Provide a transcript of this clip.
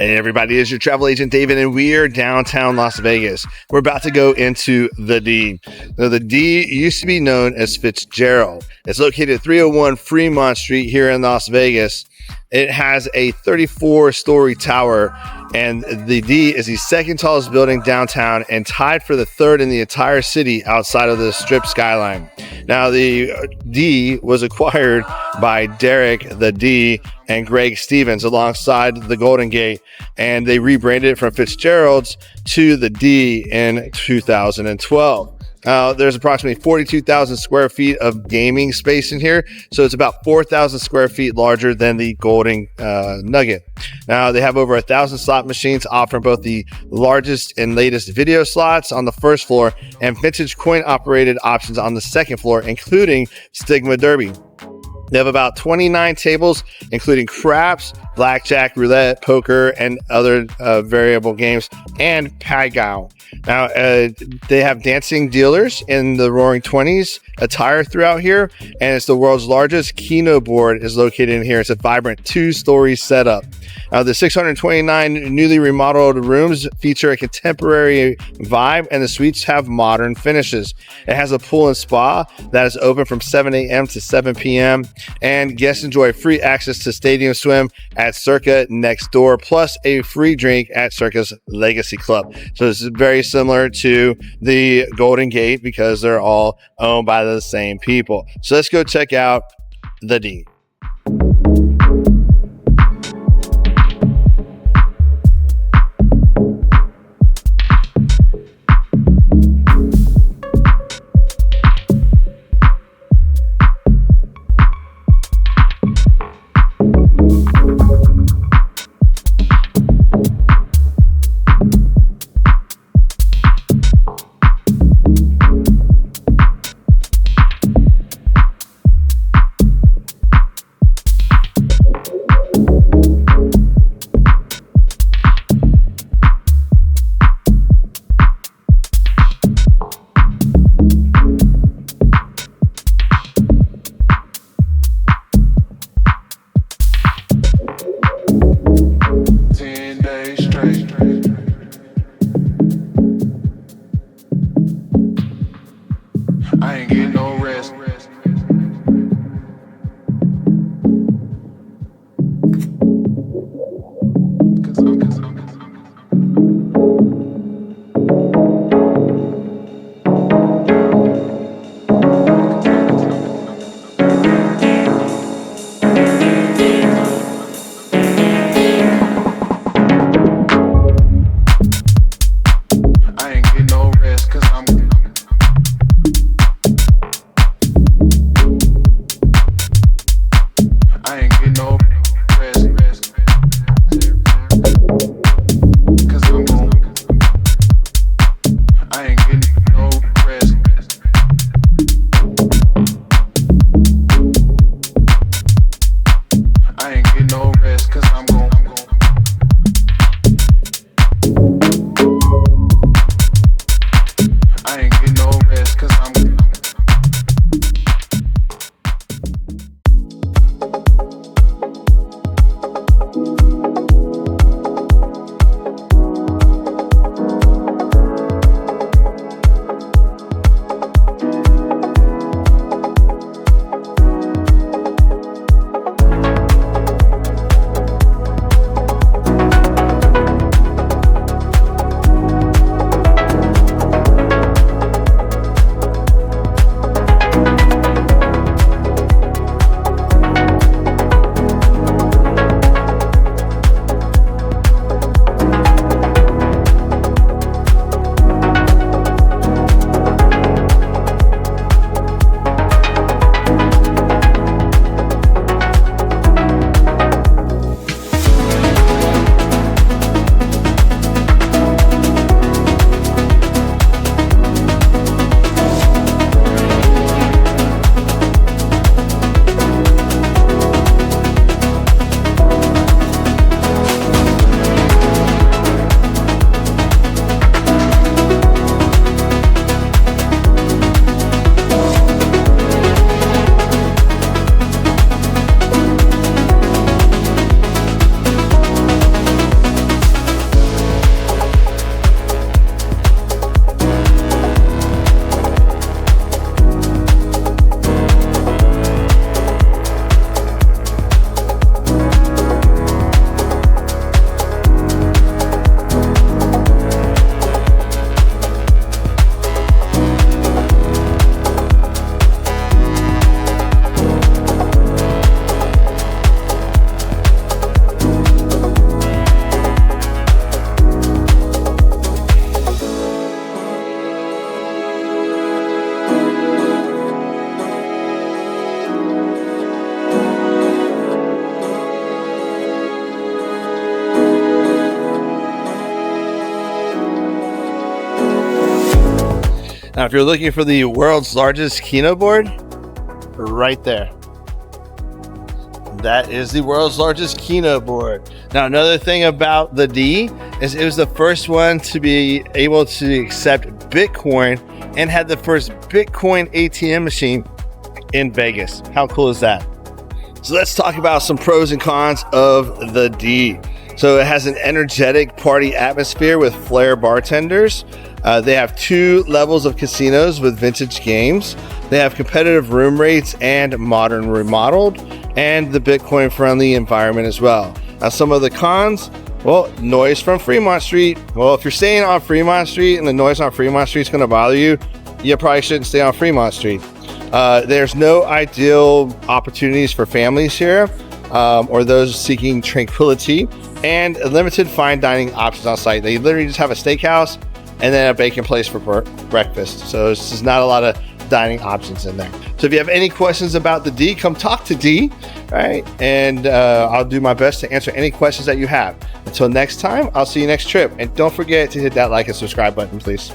Hey everybody, it's your travel agent David, and we are downtown Las Vegas. We're about to go into the D. Now, the D used to be known as Fitzgerald. It's located at 301 Fremont Street here in Las Vegas. It has a 34-story tower, and the D is the second tallest building downtown and tied for the third in the entire city outside of the Strip skyline. Now, the D was acquired by Derek the D and Greg Stevens alongside the Golden Gate, and they rebranded it from Fitzgerald's to the D in 2012. There's approximately 42,000 square feet of gaming space in here, so it's about 4,000 square feet larger than the Golden Nugget. Now, they have over 1,000 slot machines offering both the largest and latest video slots on the first floor and vintage coin-operated options on the second floor, including Stigma Derby. They have about 29 tables, including craps, blackjack, roulette, poker, and other variable games, and Pagao. Now, they have dancing dealers in the Roaring 20s attire throughout here, and it's the world's largest Keno board is located in here. It's a vibrant 2-story setup. Now, the 629 newly remodeled rooms feature a contemporary vibe, and the suites have modern finishes. It has a pool and spa that is open from 7 a.m. to 7 p.m., and guests enjoy free access to Stadium Swim at Circa next door, plus a free drink at Circa's Legacy Club. So this is very similar to the Golden Gate because they're all owned by the same people. So let's go check out the D. Now, if you're looking for the world's largest keno board, right there. That is the world's largest keno board. Now, another thing about the D is it was the first one to be able to accept Bitcoin and had the first Bitcoin ATM machine in Vegas. How cool is that? So let's talk about some pros and cons of the D. So it has an energetic party atmosphere with flair bartenders. They have 2 levels of casinos with vintage games. They have competitive room rates and modern remodeled, and the Bitcoin friendly environment as well. Now, some of the cons, well, noise from Fremont Street. Well, if you're staying on Fremont Street and the noise on Fremont Street is going to bother you, you probably shouldn't stay on Fremont Street. There's no ideal opportunities for families here or those seeking tranquility, and limited fine dining options on site. They literally just have a steakhouse and then a bacon place for breakfast. So it's just not a lot of dining options in there. So if you have any questions about the D, come talk to D, right? And I'll do my best to answer any questions that you have. Until next time, I'll see you next trip. And don't forget to hit that like and subscribe button, please.